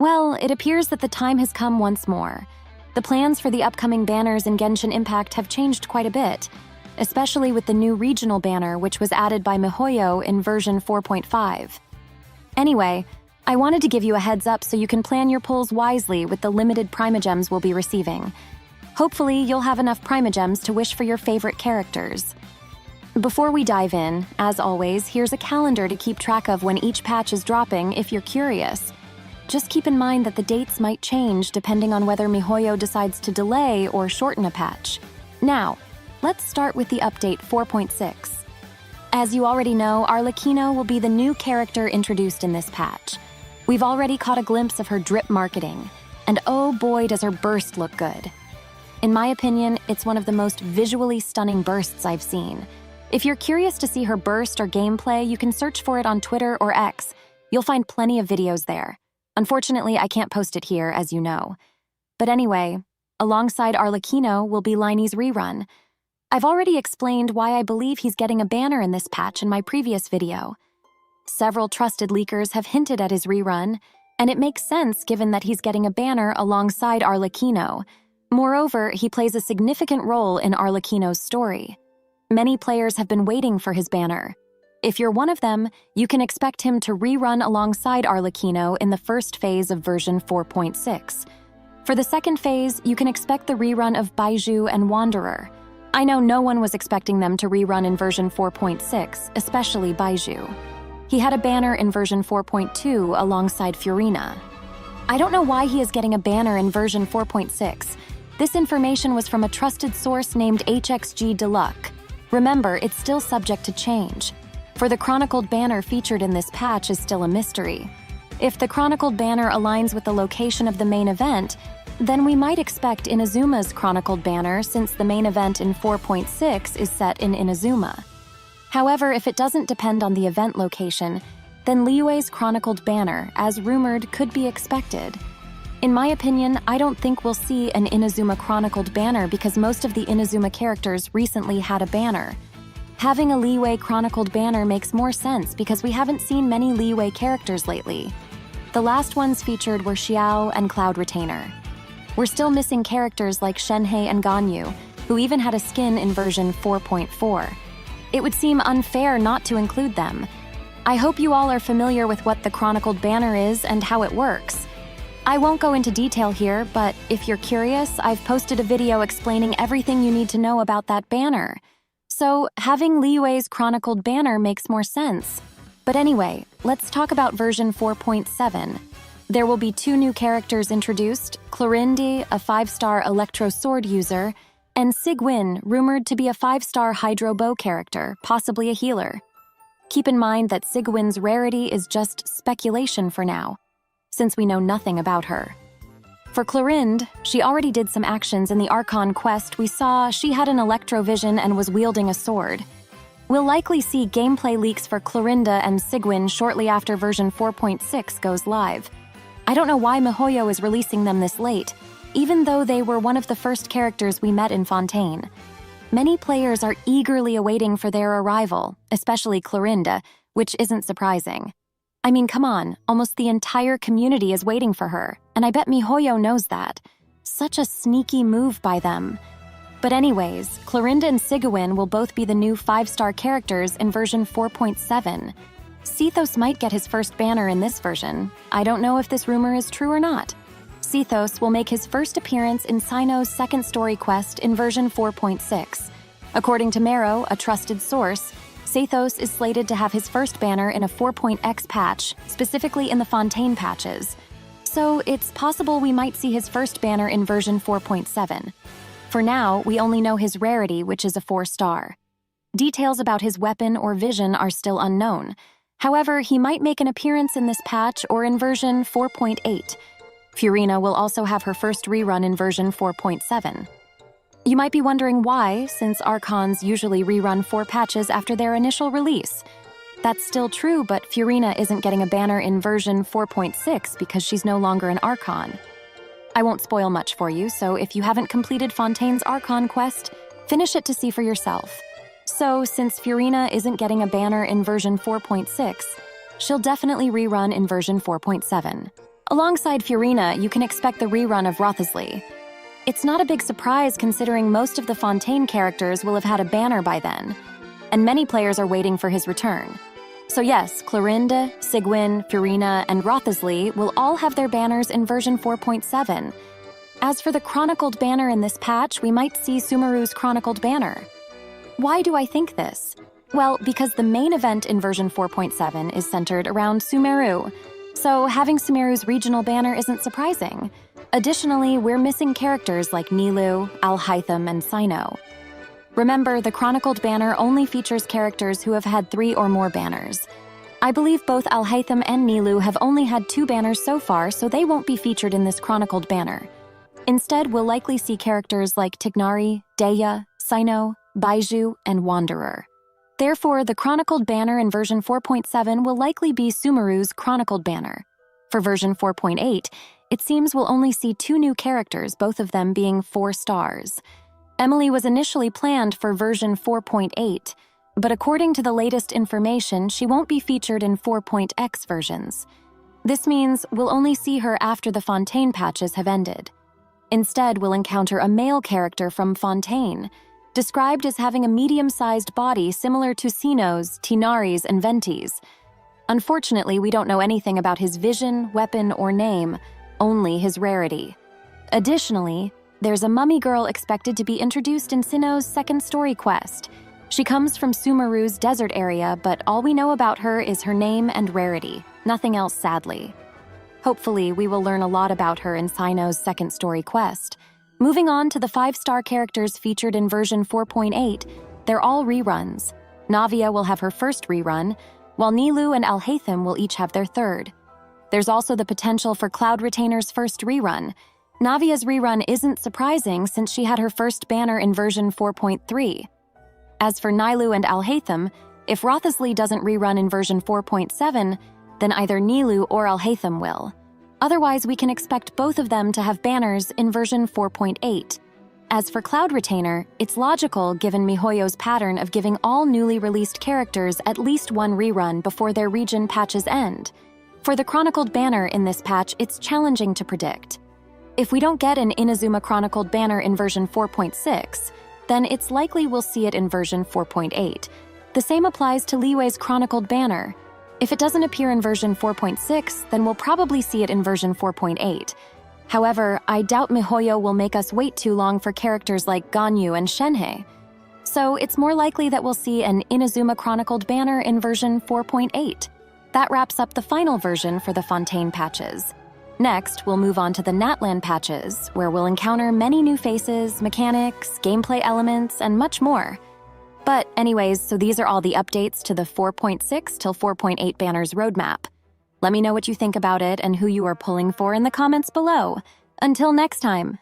Well, it appears that the time has come once more. The plans for the upcoming banners in Genshin Impact have changed quite a bit, especially with the new regional banner which was added by miHoYo in version 4.5. Anyway, I wanted to give you a heads up so you can plan your pulls wisely with the limited Primogems we'll be receiving. Hopefully, you'll have enough Primogems to wish for your favorite characters. Before we dive in, as always, here's a calendar to keep track of when each patch is dropping if you're curious. Just keep in mind that the dates might change depending on whether miHoYo decides to delay or shorten a patch. Now, let's start with the update 4.6. As you already know, Arlecchino will be the new character introduced in this patch. We've already caught a glimpse of her drip marketing, and oh boy does her burst look good. In my opinion, it's one of the most visually stunning bursts I've seen. If you're curious to see her burst or gameplay, you can search for it on Twitter or X. You'll find plenty of videos there. Unfortunately, I can't post it here, as you know. But anyway, alongside Arlecchino will be Liney's rerun. I've already explained why I believe he's getting a banner in this patch in my previous video. Several trusted leakers have hinted at his rerun, and it makes sense given that he's getting a banner alongside Arlecchino. Moreover, he plays a significant role in Arlecchino's story. Many players have been waiting for his banner. If you're one of them, you can expect him to rerun alongside Arlecchino in the first phase of version 4.6. For the second phase, you can expect the rerun of Baizhu and Wanderer. I know no one was expecting them to rerun in version 4.6, especially Baizhu. He had a banner in version 4.2 alongside Furina. I don't know why he is getting a banner in version 4.6. This information was from a trusted source named HXG Deluxe. Remember, it's still subject to change. For the chronicled banner featured in this patch is still a mystery. If the chronicled banner aligns with the location of the main event, then we might expect Inazuma's chronicled banner since the main event in 4.6 is set in Inazuma. However, if it doesn't depend on the event location, then Liyue's chronicled banner, as rumored, could be expected. In my opinion, I don't think we'll see an Inazuma chronicled banner because most of the Inazuma characters recently had a banner. Having a Liyue chronicled banner makes more sense because we haven't seen many Liyue characters lately. The last ones featured were Xiao and Cloud Retainer. We're still missing characters like Shenhei and Ganyu, who even had a skin in version 4.4. It would seem unfair not to include them. I hope you all are familiar with what the chronicled banner is and how it works. I won't go into detail here, but if you're curious, I've posted a video explaining everything you need to know about that banner. So, having Liyue's chronicled banner makes more sense. But anyway, let's talk about version 4.7. There will be 2 new characters introduced, Clorinde, a 5-star Electro Sword user, and Sigwin, rumored to be a 5-star Hydro Bow character, possibly a healer. Keep in mind that Sigwin's rarity is just speculation for now, since we know nothing about her. For Clorinde, she already did some actions in the Archon quest. We saw she had an Electrovision and was wielding a sword. We'll likely see gameplay leaks for Clorinde and Sigwin shortly after version 4.6 goes live. I don't know why miHoYo is releasing them this late, even though they were one of the first characters we met in Fontaine. Many players are eagerly awaiting for their arrival, especially Clorinde, which isn't surprising. I mean, come on, almost the entire community is waiting for her, and I bet miHoYo knows that. Such a sneaky move by them. But anyways, Clorinde and Sigewin will both be the new 5-star characters in version 4.7. Sethos might get his first banner in this version. I don't know if this rumor is true or not. Sethos will make his first appearance in Sino's second story quest in version 4.6. According to Mero, a trusted source, Sethos is slated to have his first banner in a 4.x patch, specifically in the Fontaine patches. So it's possible we might see his first banner in version 4.7. For now, we only know his rarity, which is a 4-star. Details about his weapon or vision are still unknown. However, he might make an appearance in this patch or in version 4.8. Furina will also have her first rerun in version 4.7. You might be wondering why, since Archons usually rerun 4 patches after their initial release. That's still true, but Furina isn't getting a banner in version 4.6 because she's no longer an Archon. I won't spoil much for you, so if you haven't completed Fontaine's Archon quest, finish it to see for yourself. So, since Furina isn't getting a banner in version 4.6, she'll definitely rerun in version 4.7. Alongside Furina, you can expect the rerun of Wriothesley. It's not a big surprise considering most of the Fontaine characters will have had a banner by then, and many players are waiting for his return. So yes, Clorinde, Sigwin, Furina, and Wriothesley will all have their banners in version 4.7. As for the chronicled banner in this patch, we might see Sumeru's chronicled banner. Why do I think this? Well, because the main event in version 4.7 is centered around Sumeru, so having Sumeru's regional banner isn't surprising. Additionally, we're missing characters like Nilou, Alhaitham, and Cyno. Remember, the chronicled banner only features characters who have had 3 or more banners. I believe both Alhaitham and Nilou have only had 2 banners so far, so they won't be featured in this chronicled banner. Instead, we'll likely see characters like Tignari, Deya, Cyno, Baiju, and Wanderer. Therefore, the chronicled banner in version 4.7 will likely be Sumeru's chronicled banner. For version 4.8, it seems we'll only see 2 new characters, both of them being 4 stars. Emily was initially planned for version 4.8, but according to the latest information, she won't be featured in 4.x versions. This means we'll only see her after the Fontaine patches have ended. Instead, we'll encounter a male character from Fontaine, described as having a medium-sized body similar to Cyno's, Tignari's, and Venti's. Unfortunately, we don't know anything about his vision, weapon, or name, only his rarity. Additionally, there's a mummy girl expected to be introduced in Cyno's second story quest. She comes from Sumeru's desert area, but all we know about her is her name and rarity, nothing else sadly. Hopefully, we will learn a lot about her in Cyno's second story quest. Moving on to the 5-star characters featured in version 4.8, they're all reruns. Navia will have her first rerun, while Nilou and Alhaitham will each have their third. There's also the potential for Cloud Retainer's first rerun. Navia's rerun isn't surprising since she had her first banner in version 4.3. As for Nilou and Alhaitham, if Wriothesley doesn't rerun in version 4.7, then either Nilou or Alhaitham will. Otherwise, we can expect both of them to have banners in version 4.8. As for Cloud Retainer, it's logical given MiHoYo's pattern of giving all newly released characters at least 1 rerun before their region patches end. For the chronicled banner in this patch, it's challenging to predict. If we don't get an Inazuma chronicled banner in version 4.6, then it's likely we'll see it in version 4.8. The same applies to Liyue's chronicled banner. If it doesn't appear in version 4.6, then we'll probably see it in version 4.8. However, I doubt MiHoYo will make us wait too long for characters like Ganyu and Shenhe. So it's more likely that we'll see an Inazuma chronicled banner in version 4.8. That wraps up the final version for the Fontaine patches. Next, we'll move on to the Natlan patches, where we'll encounter many new faces, mechanics, gameplay elements, and much more. But anyways, so these are all the updates to the 4.6 till 4.8 banners roadmap. Let me know what you think about it and who you are pulling for in the comments below. Until next time.